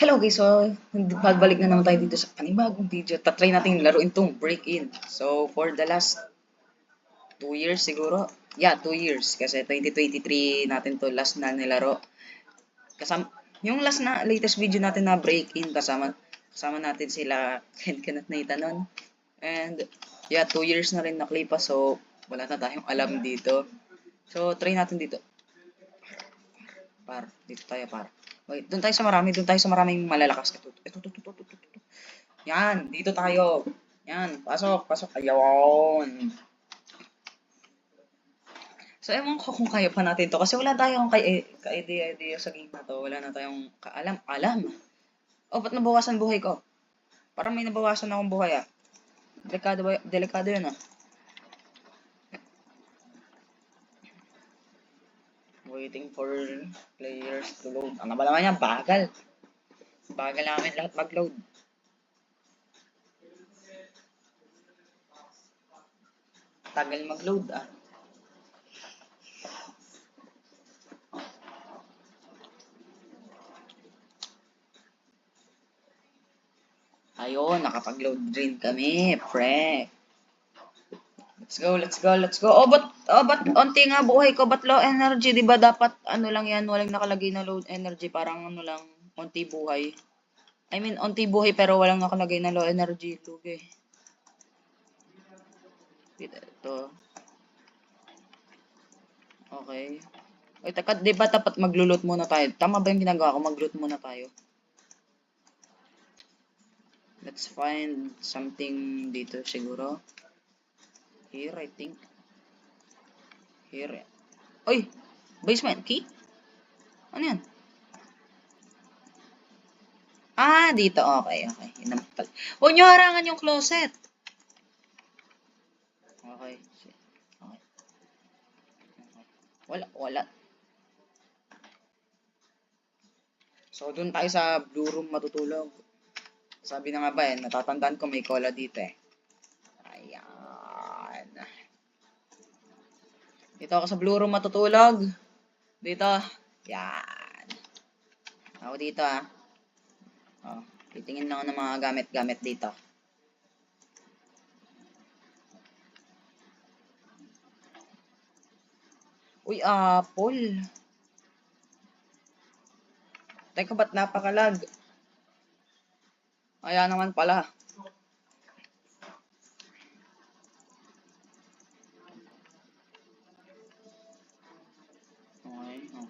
Hello guys, so pagbalik na naman tayo dito sa panibagong video. Tatry natin laruin tong break-in. So for the last 2 years siguro. Yeah, 2 years. Kasi 2023 natin to last na nilaro. Kasama, yung last na latest video natin na break-in kasama natin sila Ken at Nathan nun. And yeah, 2 years na rin naklipas, so wala na tayong alam dito. So try natin dito. Dito tayo par. Wait, doon tayo sa maraming malalakas. Ito. Yan, dito tayo. Yan, pasok. Ayun. So, ewan ko kung kaya pa natin to. Kasi wala tayong ka-idea sa game na to. Wala na tayong kaalam-alam. Oh, ba't nabawasan buhay ko? Parang may nabawasan akong buhay ah. Delikado yun ah. Waiting for players to load. Ano ba naman yan? Bagal. Bagal namin lahat mag-load. Tagal mag-load ah. Ayun, nakapag-load rin kami, pre. Let's go. But onti nga buhay ko, but low energy, 'di ba? Dapat ano lang 'yan, walang nakalagay na low energy, parang ano lang, onti buhay. I mean, onti buhay pero walang nakalagay na low energy, lugi. Ito. Okay. Oy, teka, 'di ba dapat maglo-loot muna tayo? Tama ba 'yung ginagawa ko? Mag-loot muna tayo. Let's find something dito siguro. Here, I think. Here. Oy! Basement key? Ano yan? Ah, dito. Okay. Yun naman pala. Huwag nyo harangan yung closet. Okay. Wala. So, dun tayo sa blue room matutulog. Sabi na nga ba natatandaan ko may cola dito eh. Ayan. Dito ako sa blue room matutulog. Dito. Yan. Ako dito ah. Oh, titingin lang ako ng mga gamit-gamit dito. Uy, apple. Teka, ba't napakalag? Ayan naman pala.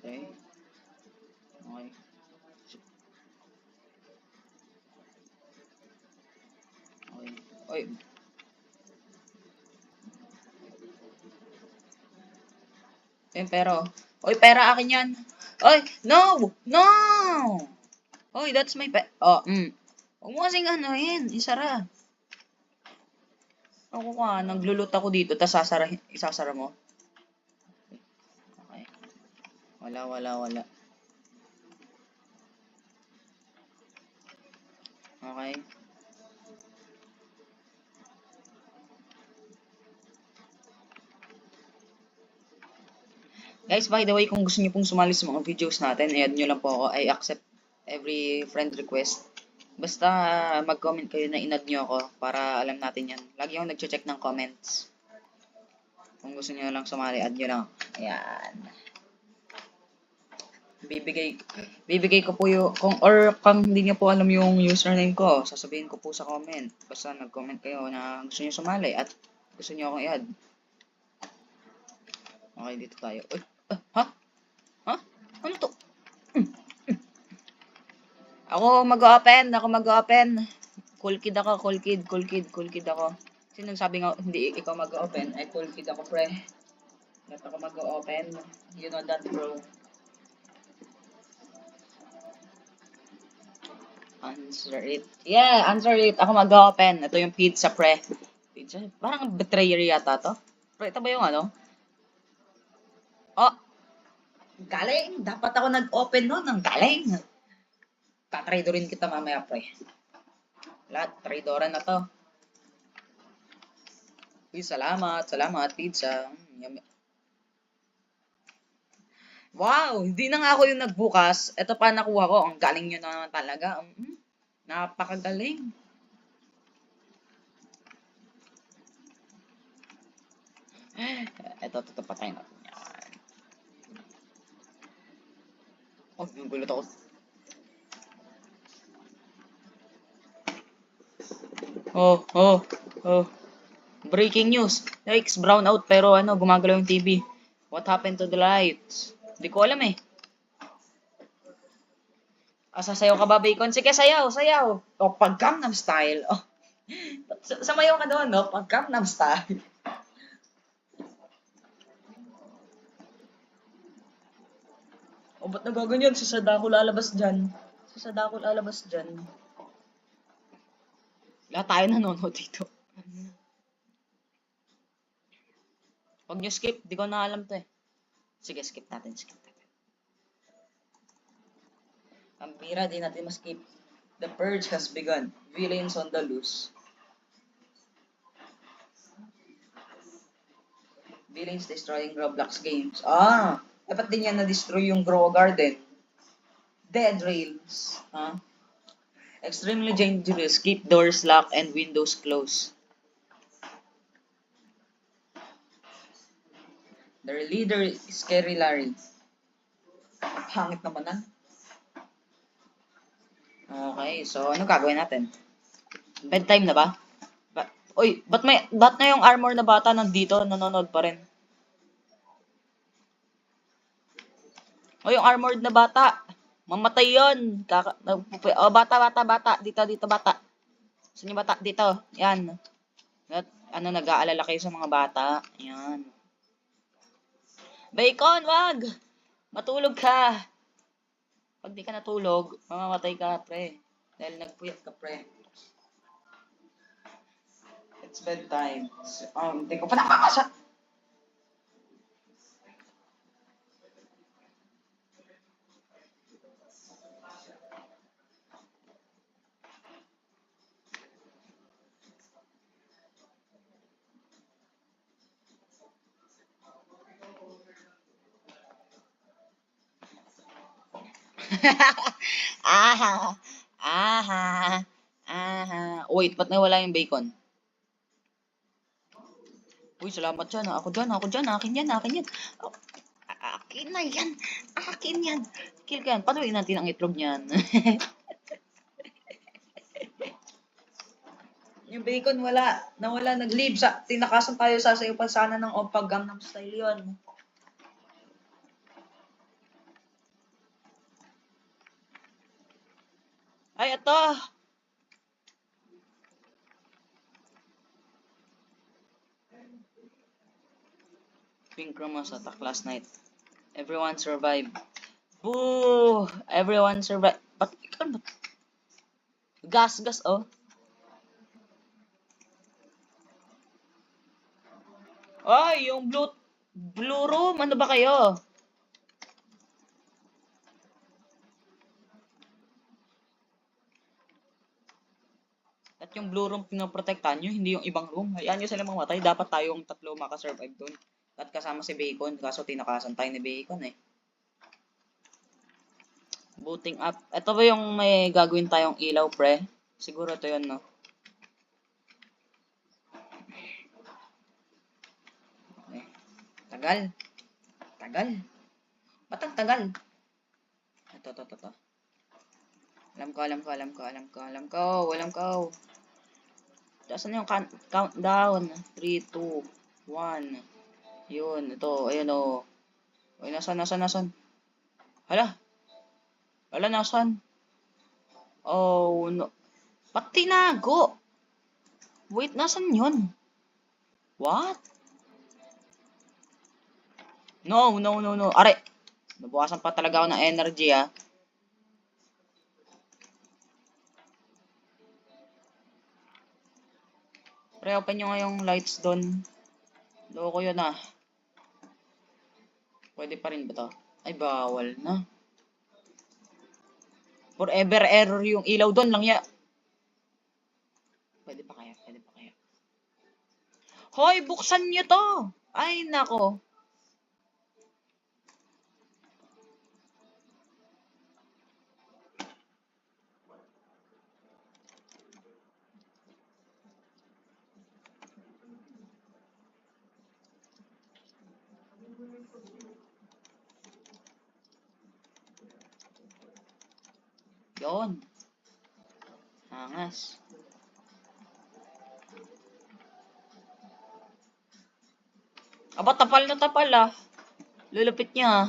Okay. Oy. Pero. Oy, pera akin yan. Oy, no! No! Oy, that's my pet. Oh, Huwag mo kasing anuhin. Isara. Ako ka, naglulot ako dito, tas isasara mo. Okay. Wala. Okay. Guys, by the way, kung gusto niyo pong sumali sa mga videos natin, i-add nyo lang po ako. I accept every friend request. Basta mag-comment kayo na in-add nyo ako para alam natin yan. Lagi akong nag-check ng comments. Kung gusto niyo lang sumali, add nyo lang. Ayan. Bibigay ko po yung, kung hindi niyo po alam yung username ko, sasabihin ko po sa comment. Basta nag-comment kayo na gusto niyo sumali at gusto niyo akong i-add. Okay, dito tayo. Uy, ha? Ano to? Ako mag-open. Cool kid ako. Sino sabi nga hindi ikaw mag-open? Ay, cool kid ako, pre. Ba't ako mag-open? You know that, bro. Answer it. Yeah, answer it. Ako mag-open. Ito yung pizza, pre. Pizza? Parang betrayer yata to. Pre, ito ba yung ano? Oh! Galing! Dapat ako nag-open nun. Ang galing! Tatradorin kita mamaya, pre. Lahat, tradoran na to. Uy, salamat, pizza. Yummy. Wow! Hindi na nga ako yung nagbukas. Ito pa nakuha ko. Ang galing nyo naman talaga. Napakagaling. Ito, patayin natin yan. Oh, nagulat ako. Oh. Breaking news. Yikes, brown out pero gumagalaw yung TV. What happened to the lights? Hindi ko alam eh. Sasayaw ka ba, Bacon? Sige, sayaw. O, pag Gangnam Style. Oh. Samayaw ka doon, no? Pag Gangnam Style. O, ba't nagaganyan? Si Sadako lalabas dyan. Lahat tayo nanonood dito. Huwag nyo skip. Di ko na alam to eh. Sige, skip natin. Ang bira, di natin ma-skip. The purge has begun. Villains on the loose. Villains destroying Roblox games. Dapat din yan na-destroy yung Grow Garden. Dead rails. Extremely dangerous. Keep doors locked and windows closed. Their leader is Scary Larry. Hangit naman na. Okay, so ano gagawin natin? Bedtime na ba? Ba't na yung armor na bata nandito? Nanonood pa rin. Yung armored na bata. Mamatay yun. Bata. Dito, bata. Saan yung bata? Dito. Yan. Nag-aalala kayo sa mga bata. Yan. Bacon, wag! Matulog ka. Pag di ka natulog, mamamatay ka, pre. Dahil nagpuyat ka, pre. It's bedtime. Hindi ko pa nakakasa. Aha! Wait, ba't nawala yung bacon? Uy, salamat dyan. Ako dyan. Akin yan. Akin yan. Kill ka yan. Panuloy natin ang itlog niyan. Yung bacon nawala, nag-leave tinakasan tayo sa sayo pa sana ng Oppa Gangnam Style yun. Ay, ito! Pink Ramos attack last night. Everyone survived. Boo! Everyone survived. Ba't ikaw ba? Gas, oh. Ay, yung blue room, ano ba kayo? At yung blue room pinoprotektahan nyo, hindi yung ibang room. Hayaan nyo sila mamatay. Dapat tayong tatlo makasurvive dun. At kasama si Bacon, kaso tinakasan tayo ni Bacon eh. Booting up. Ito ba yung may gagawin tayong ilaw, pre? Siguro ito yun, no? Okay. Tagal. Ba't ang tagal? Ito. Alam ko. Saan yung countdown? 3, 2, 1. Yun, ito. Ayun o. Uy, nasan? Hala, nasan? Oh, no. Ba't tinago? Wait, nasan yun? What? No. Are, nabukasan pa talaga ako ng energy, ah. Pre, open nyo nga yung lights doon. Loko yun, ah. Pwede pa rin ba to? Ay, bawal na. Forever error yung ilaw doon lang ya. Pwede pa kaya? Hoy, buksan nyo to! Ay, nako. Yon. Angas. Aba, tapal na tapal ah. Lulupit niya ah.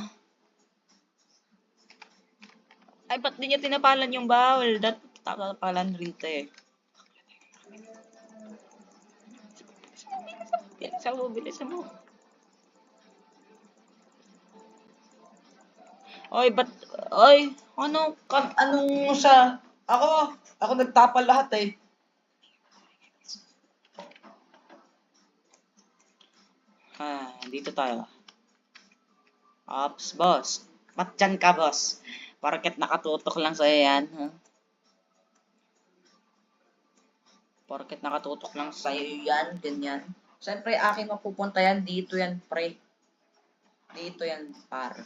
Ay, ba't di niya tinapalan yung bawal? Dapat tapalan rito eh. Bilisan mo, bilisan mo. Oy, ba't, oy, anong siya? Ako nagtapal lahat eh. Dito tayo. Ops, boss. Ba't dyan ka, boss? Porket nakatutok lang sa'yo yan, ha? Porket nakatutok lang sa'yo yan, ganyan. Siyempre, akin mapupunta yan. Dito yan, pre. Dito yan, par.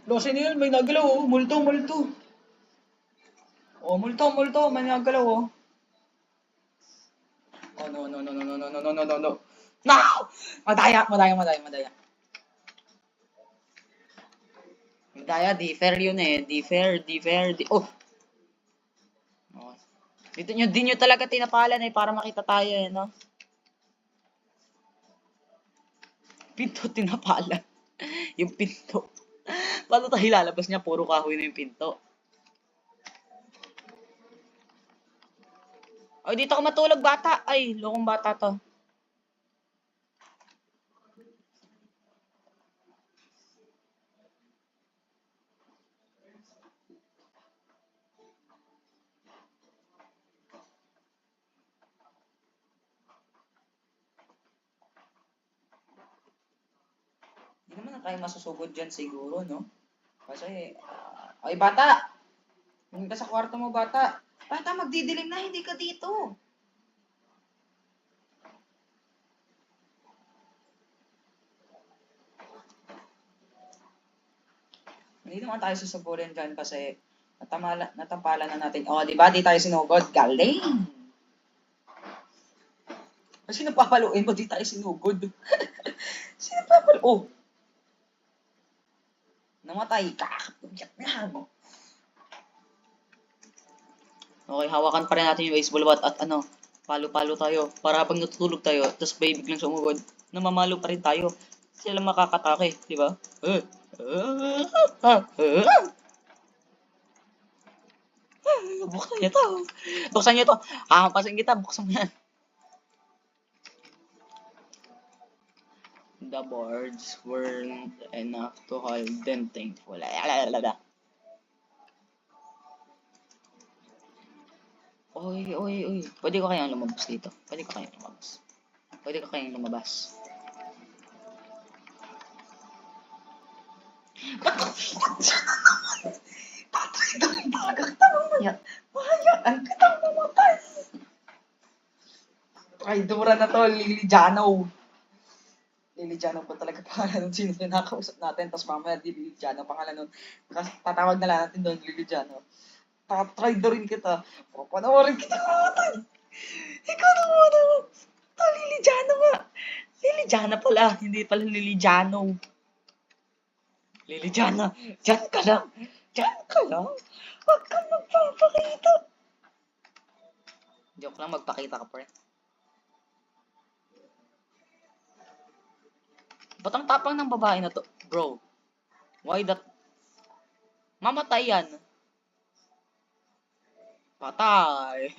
Losin yun, may nagalaw, oh. Multo, multo. Oh, multo, multo. May nagalaw, oh. Oh, no, no, no, no, no, no, no, no, no, no, no. No! Madaya, madaya, madaya, madaya. Madaya, di fair yun eh. Di fair, di fair, di... Oh! Oh. Dito nyo, di nyo talaga tinapalan eh, para makita tayo eh, no? Pinto tinapalan. Yung pinto. Paano tayo lalabas niya? Puro kahoy na yung pinto. Ay, dito ka matulog, bata. Ay, lokong bata to. Hindi naman na tayo masusugod dyan siguro, no? Kasi, ay, bata! Hindi ka sa kwarto mo, bata. Bata, magdidilim na, hindi ka dito. Hindi naman tayo susugurin dyan kasi natampalan na natin. Oh, di ba? Di tayo sinugod. Galing! Kasi napapaluin mo, di tayo sinugod. Sino papaluin? Oh! Namatay ka. Yan. Okay, hawakan pa rin natin yung baseball bat at ano, palo-palo tayo. Para habang natutulog tayo, tapos may biglang sumugod, namamalo pa rin tayo. Sila makakatake, di ba? Buksan niyo to. Buksan niyo to. Hahampasin kita, buksan mo yan. The boards weren't enough to hold them thankful. Oy, oy, oy. Pwede ko kayang lumabas dito. Pwede ko kayang lumabas. Pwede ko kayang lumabas. Ba't ang siya na naman? Patay na rin talaga kita mamaya. Mahayaan kitang mamatay. Traidora na to, Liliano. Liliano pa talaga pangalan nun. Sino yung nakakausap natin. Tapos mamaya di Liliano pangalan nun. Tatawag na lang natin doon, Liliano. Traidorin kita. Papanoorin kita mamatay. Ikaw na muna. Ito, Liliano nga. Liliana pala. Hindi pala Liliano. Liliana, dyan ka lang. Dyan ka lang. Huwag kang magpapakita. Joke lang, magpakita ka, pre. Ba't ang tapang ng babae na to? Bro, why that? Mamatay yan. Patay.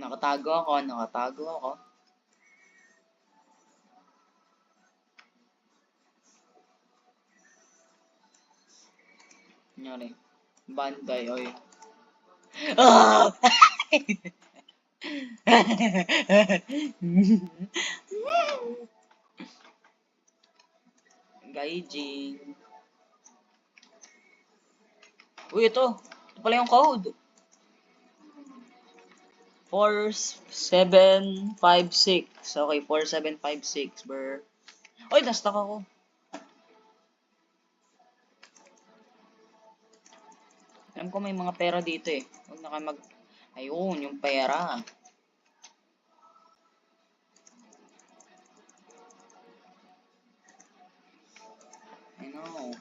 Nakatago ako, nakatago ako. Kunyari, banday, oy. Ah! Gaijin. Uy, ito. Ito pala yung code. 4756. Okay, 4756, bro. Oy, na-stuck ako. Alam ko may mga pera dito eh. Huwag na kayo mag... Ayun, yung pera. I know.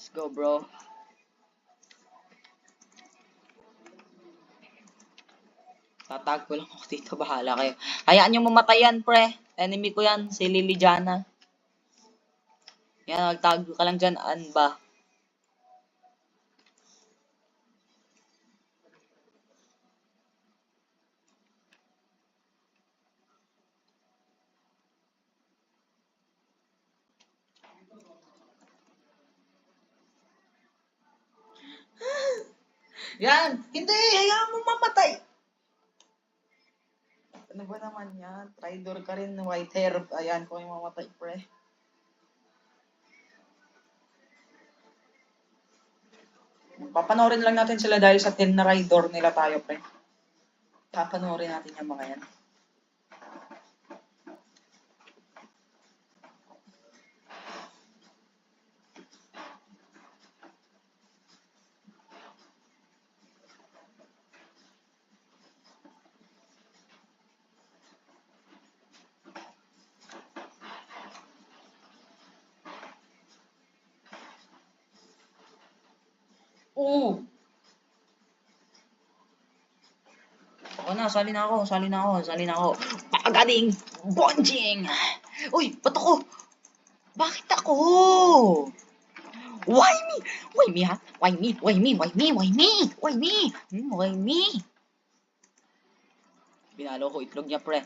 Let's go, bro. Tatag ko lang ako dito. Bahala kayo. Hayaan nyo mamatayan, pre. Enemy ko yan. Si Liliana. Yan, magtago ka lang dyan. Anba. Yan! Hindi! Hayaan mo mamatay! Ano ba naman yan? Traitor ka rin, white hair. Ayan ko yung mamatay, pre. Papanoorin lang natin sila dahil sa 10 na rider nila tayo, pre. Papanoorin natin yung mga yan. Oo! Ako na, sali na ako, sali na ako, sali na ako. Pagaling! Bonjing! Uy, ba't ako? Bakit ako? Why me? Why me, ha? Why me? Why me? Why me? Why me? Why me? Why me? Binalo ko itlog niya, pre.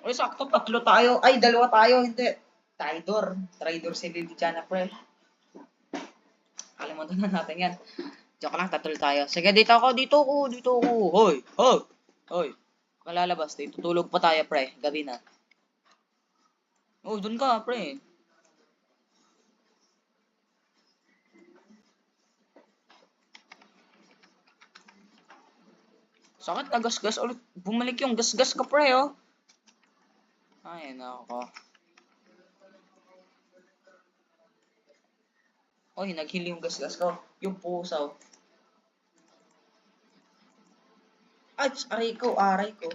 Uy, sakto, tatlo tayo. Ay, dalawa tayo, hindi. Traitor. Traitor si Liliana, pre. Kalimutan na natin yan. Joke lang, tatlo tayo. Sige, dito ako, dito ako, dito ako. Hoy, hoy, hoy. Malalabas, tutulog pa tayo, pre. Gabi na. Oh, dun ka, pre. Sakit na gas-gas ulit. Bumalik yung gas-gas ka, pre, oh. Ay, nako. Oy, naghili yung gas-gas ko. Yung pusaw. Ay, aray ko.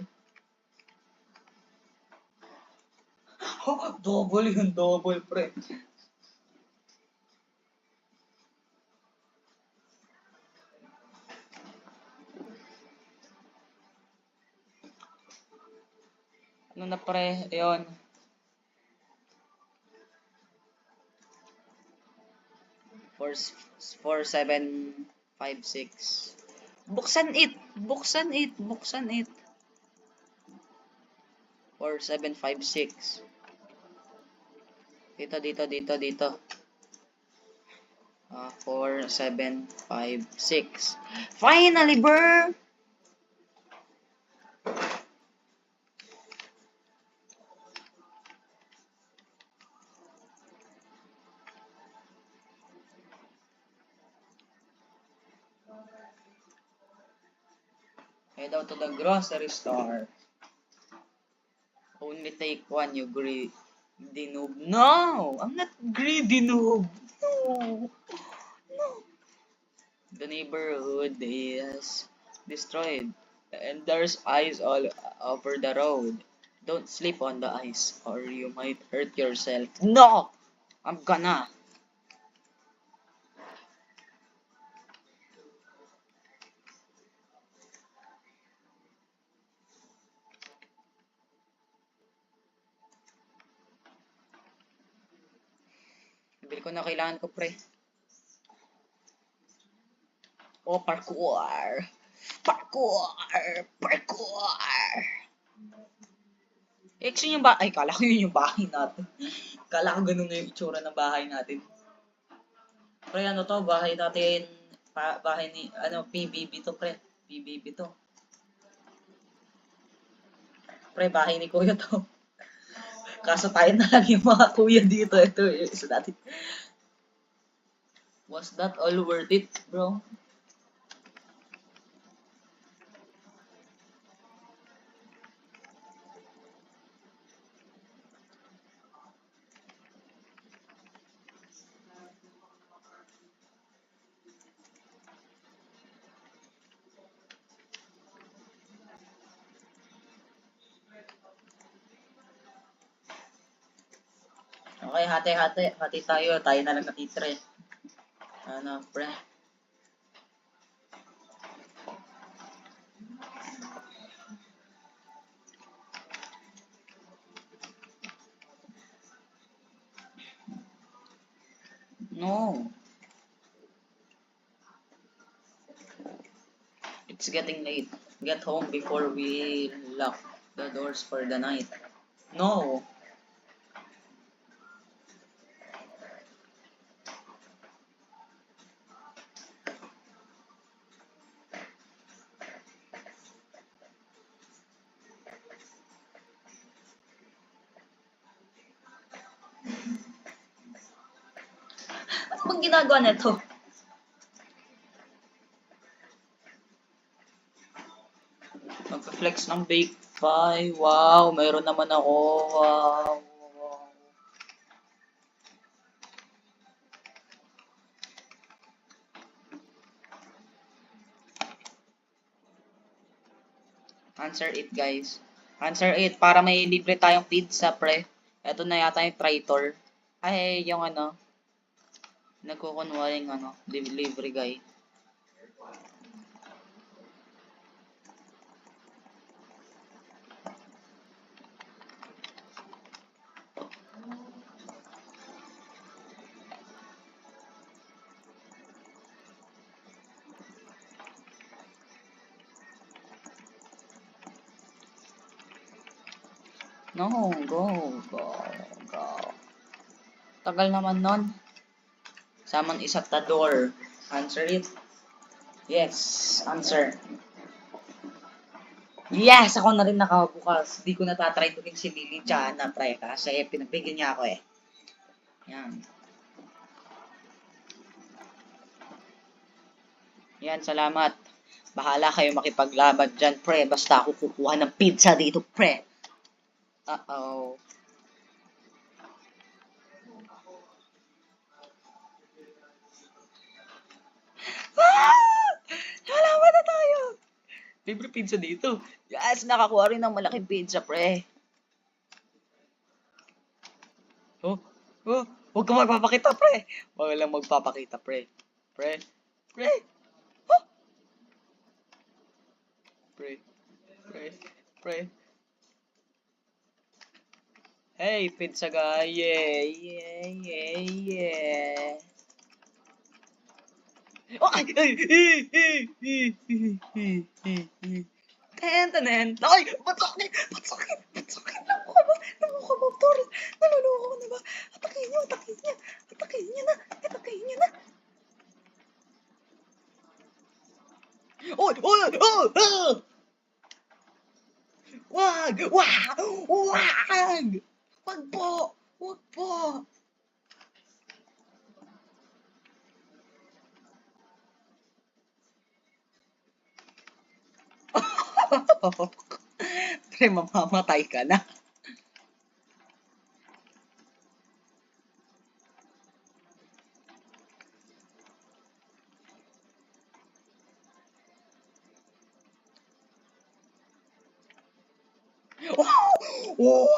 Oh, double yun, double, pre. Ano na, pre? Ayun. 4756. Buksan it! Buksan it! Buksan it! 4756. Dito, dito, dito, dito. 4756. Finally, bro! Head out to the grocery store. Only take one, you greedy noob. No! I'm not greedy noob. No! No! The neighborhood is destroyed. And there's ice all over the road. Don't sleep on the ice or you might hurt yourself. No! I'm gonna. Bili ko na kailangan ko, pre. Oh, parkour! Parkour! Parkour! Action yung bahay. Ay, kala ko yun yung bahay natin. Kala ko ganun na yung itsura ng bahay natin. Pre, ano to? Bahay natin. Bahay ni, PBB to, pre. PBB to. Pre, bahay ni Kuya to. Kaso tayo na lang yung mga kuya dito. Ito yung isa natin. Was that all worth it, bro? Okay, hati-hati. Hati tayo. Tayo na lang natitira eh. Ano, pre? No. It's getting late. Get home before we lock the doors for the night. No. Ano bang ginagawa nito? Magpa-flex ng bake pie. Wow, mayroon naman ako. Wow. Answer it, guys. Answer it para may libre tayong pizza, pre. Ito na yata yung traitor. Ay, yung ano, nagkukunwaring ano, delivery guy. No, go, go, go. Tagal naman nun. Someone is at the door. Answer it. Yes, answer. Yes, ako na rin nakabukas. Di ko natatry to rin si Lily Jana, pre. Kasi pinagbigyan niya ako eh. Yan. Yan, salamat. Bahala kayo makipaglaban dyan, pre. Basta ako kukuha ng pizza dito, pre. Uh-oh. Ah! Salamat na tayo! Libre pizza dito. Yes, nakakuha rin ng malaking pizza, pre. Oh, oh, huwag ka magpapakita, pre. Huwag lang magpapakita, pre. Pre, pre, oh, pre, pre, pre. Hey, pizza guy, yeah, yeah, yeah, yeah. Okay! Tentanen! Ay! Ba't sakit? Ba't sakit? Ba't sakit? Namukha ba? Namukha ba, Torres? Naluloko ko na ba? Atakin niyo! Atakin niya! Atakin niya na! Atakin niya na! Oy! Oy! Oh! Ah! Wag! Wag! Wag! Wag po! Wag po! Pre, mamamatay ka na. Wow!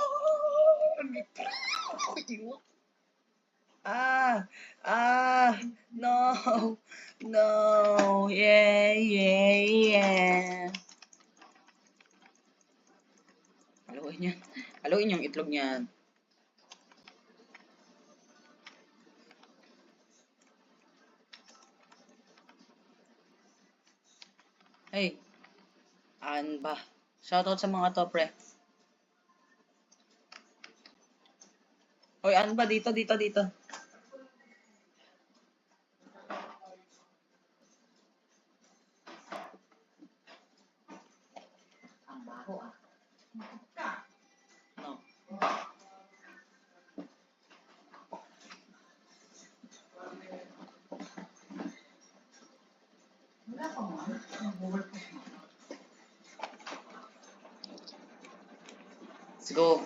Ah! Ah! No! No! Yeah! Yeah! Yeah! Haluin yan. Haluin yung itlog niyan. Hey! An ba? Shoutout sa mga to, pre. Hoy, ano ba? Dito, dito, dito. Ang baho ah. No. Let's go.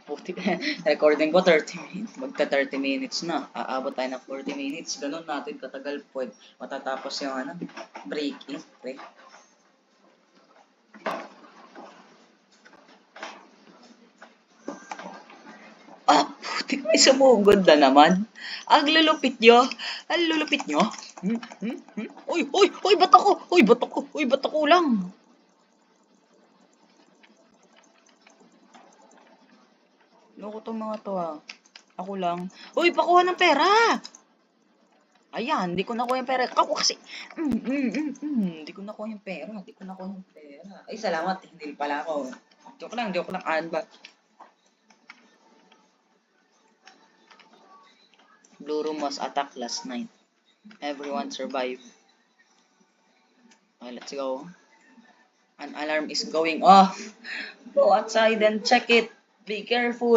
40, recording ko 30 minutes. Magka 30 minutes na. Aabot tayo ng 40 minutes. Ganun natin katagal po. Matatapos yung ano, break-in. Okay. Ah, putik, may sumugod na naman. Ang lulupit nyo. Ang lulupit nyo. Uy, uy, uy, ba't ako? Uy, ba't ako? Uy, ba't ako lang? Loko tong mga to ah. Ako lang. Uy, pakuha ng pera! Ayan, hindi ko nakuha yung pera. Ako kasi, hindi ko nakuha yung pera. Hindi ko nakuha yung pera. Ay, salamat. Hindi pala ako. Joke lang, joke lang. Ba? Blue room was attacked last night. Everyone survived. Okay, let's go. An alarm is going off. Go outside and check it. Be careful.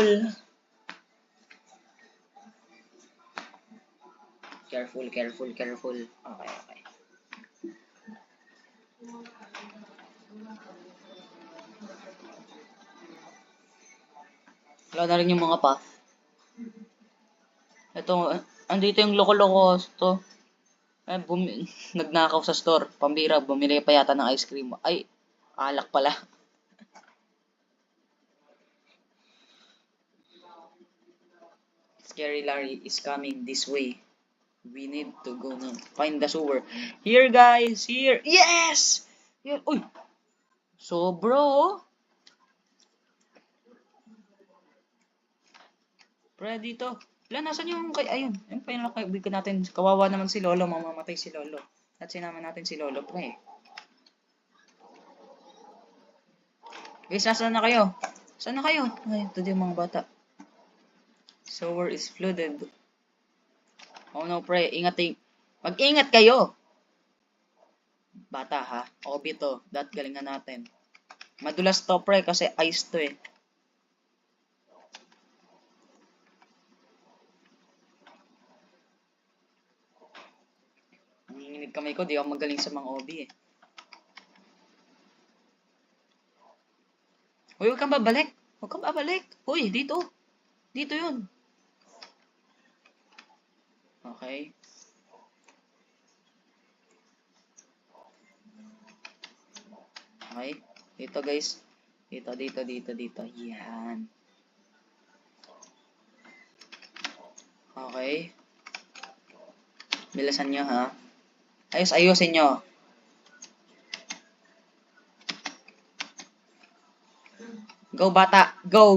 Careful, careful, careful. Okay, okay. Wala na rin yung mga path. Ito, andito yung loko-loko. Ito. Nagnakaw sa store. Pambira, bumili pa yata ng ice cream. Ay, alak pala. Scary Larry is coming this way. We need to go now. Find the sewer. Here, guys. Here. Yes! Here. Uy! So, bro. Pre, dito. Wala, nasan yung kay... Ayun. Ayun pa yung kaibigan natin. Kawawa naman si Lolo. Mamamatay si Lolo. At sinama natin si Lolo, pre. Guys, nasaan na kayo? Saan na kayo? Ay, ito din mga bata. Sewer is flooded. Oh no, pre. Ingat. Mag-ingat kayo. Bata, ha? Obi to. Galingan natin. Madulas to, pre, kasi ice to eh. Nanginginig kamay ko, di ako magaling sa mga obi eh. Uy, huwag kang babalik. Huwag kang babalik. Uy, dito. Dito yun. Okay. Okay. Dito, guys. Dito. Yan. Okay. Bilisan nyo, ha? Ayusin nyo. Go, bata. Go,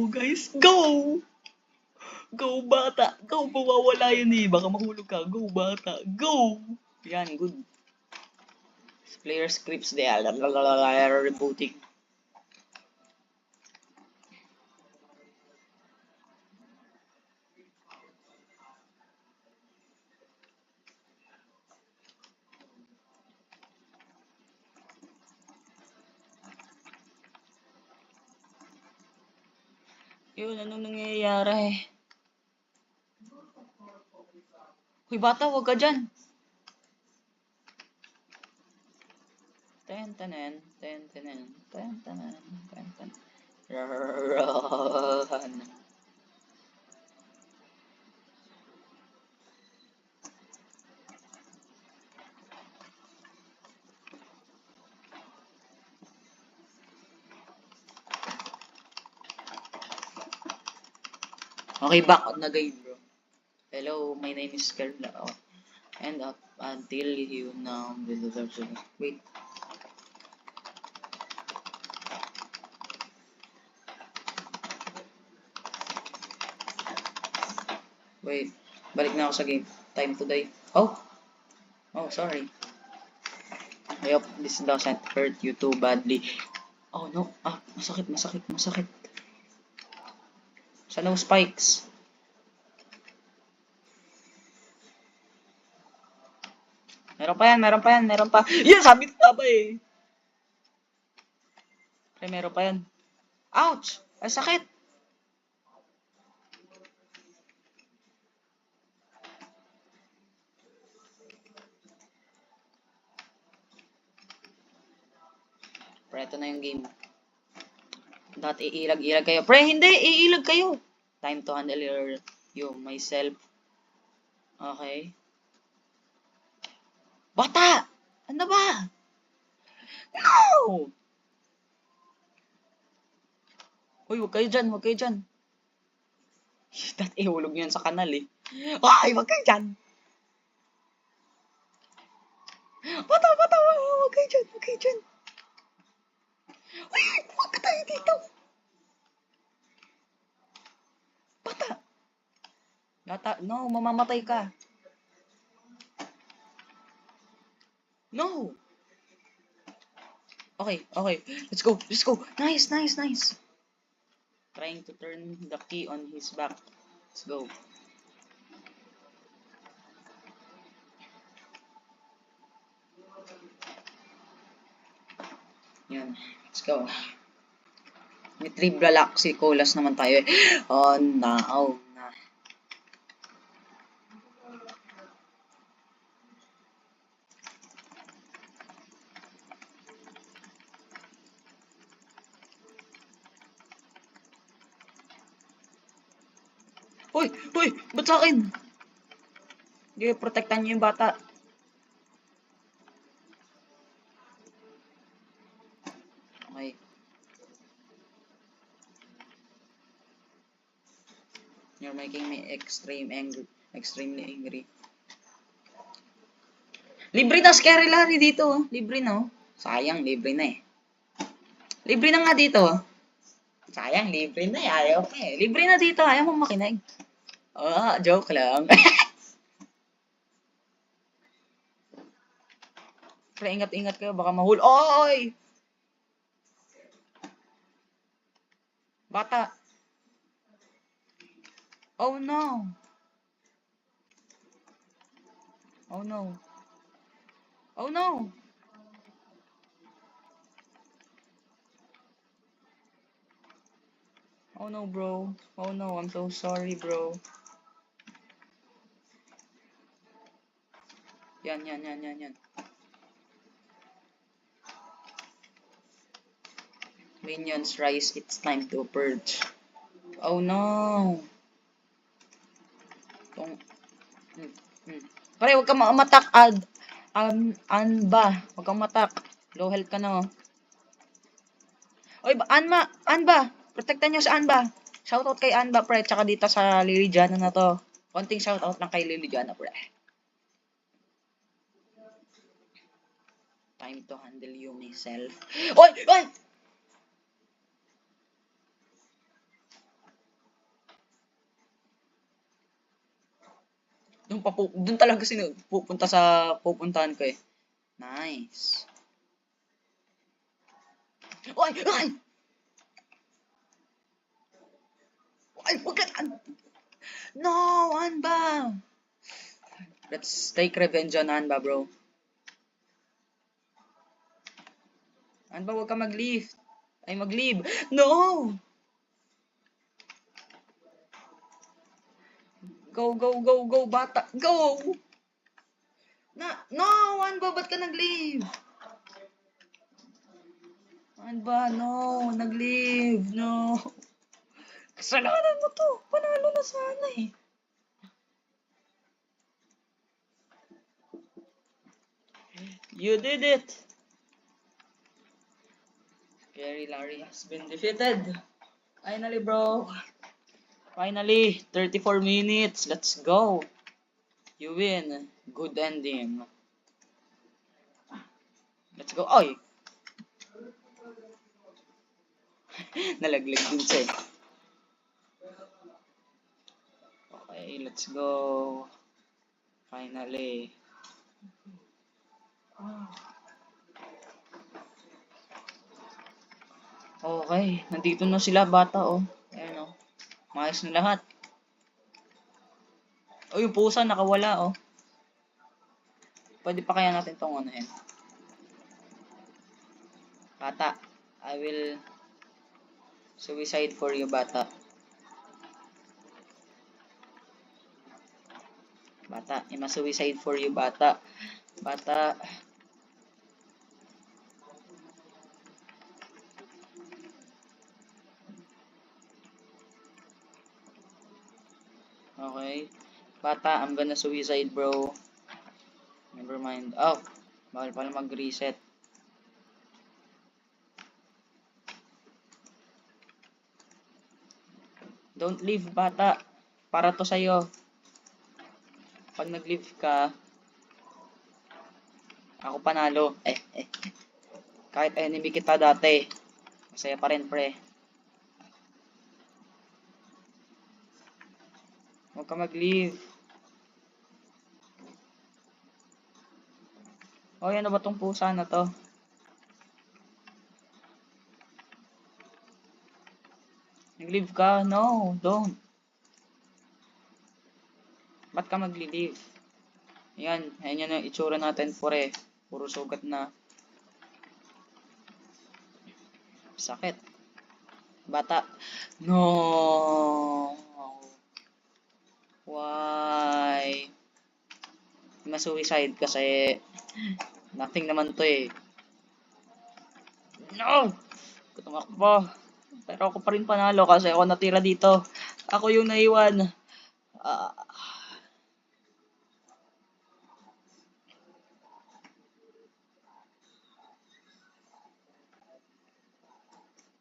guys. Go! Go, bata. Go, mawawala yun eh. Baka mahulog ka. Go, bata. Go! Yan, good. Player scripts they are rebooting. Yun, anong nangyayari? Hoy, bata, huwag ka dyan. Ten. Run. Okay, back on the game, bro. Hello, my name is Carla. Oh. And up until you now will wait. Wait, balik na ako sa game. Time to die. Oh, sorry. I hope this doesn't hurt you too badly. Oh no, masakit. Sa no spikes. Meron pa. Yes, sabi ko ba eh. Meron pa yan. Ouch! Ang sakit! Pre, ito na yung game. Dapat iilag-ilag kayo. Pre, hindi! Iilag kayo! Time to handle you myself. Okay. Bata! Ano ba? No! Uy, huwag kayo dyan, huwag kayo dyan. Dati ihulog yun sa kanal eh. Ay, huwag kayo dyan! Bata, bata, huwag kayo dyan, huwag kayo dyan. Uy, huwag ka tayo dito. Bata. Bata, no, mamamatay ka. No! Okay, okay. Let's go, let's go. Nice, nice, nice. Trying to turn the key on his back. Let's go. Yan, let's go. May triple lock si Colas naman tayo eh. Oh, na, oh, na. Uy, uy, ba't sa akin? Hindi, protektan niyo yung bata. Okay. You're making me extremely angry. Libre na Scary Larry dito. Oh. Libre na. Oh. Sayang, libre na eh. Libre na nga dito. Oh. Sayang, libre na eh. Ayaw pa eh. Libre na dito. Ayaw mong makinig. Oh, joke lang. Pre, ingat-ingat kayo. Baka mahul. Oy! Bata. Oh no. Oh no. Oh no. Oh no, bro. Oh no, I'm so sorry, bro. Yan, yan, yan, yan, yan. Minions rise, it's time to purge. Oh no. Tong, Pare, huwag kang matak. Anba. Huwag kang matak. Low health ka na, oh. Oy, Anba. Protektan nyo sa Anba. Shoutout kay Anba, pre. Tsaka dito sa Liliana na to. Konting shoutout lang kay Liliana, pre. Time to handle you myself. Oy! Oy! Doon talaga pupunta sa pupuntahan ko eh. Nice. Oy! Oy! Oy! Huwag ka! No! Anba! Let's take revenge on Anba, bro. Anba, huwag ka mag-leave. Ay, mag-leave. No! Go, go, go, go, bata. Go! No! Anba, ba't ka nag-leave? Anba, no! Nag-leave. No! Kasalanan mo to. Panalo na sana eh. You did it! Scary Larry has been defeated. Finally, bro. Finally, 34 minutes. Let's go. You win. Good ending. Let's go. Oy! Nalaglag din siya eh. Okay, let's go. Finally. Okay, nandito na sila bata oh. Ayan oh. Maayos na lahat. Oh, yung pusa nakawala oh. Pwede pa kaya natin tong ano yan. Bata, I will suicide for you, bata. Bata, ima-suicide for you, bata. Bata. Okay. Bata, I'm gonna suicide, bro. Never mind. Oh, bawal pala mag-reset. Don't leave, bata. Para to sa'yo. Pag nag-leave ka, ako panalo. Kahit enemy kita dati. Masaya pa rin, pre. Huwag ka mag-leave. Oy, ano ba tong pusa na to? Nag-leave ka? No, don't. Ba't ka mag-leave? Yan, ayan yan ang itsura natin, pre. Puro sugat na. Sakit. Bata. No. Why? Ma-suicide kasi nothing naman to eh. No! Tumakbo. Pero ako pa rin panalo kasi ako natira dito. Ako yung naiwan.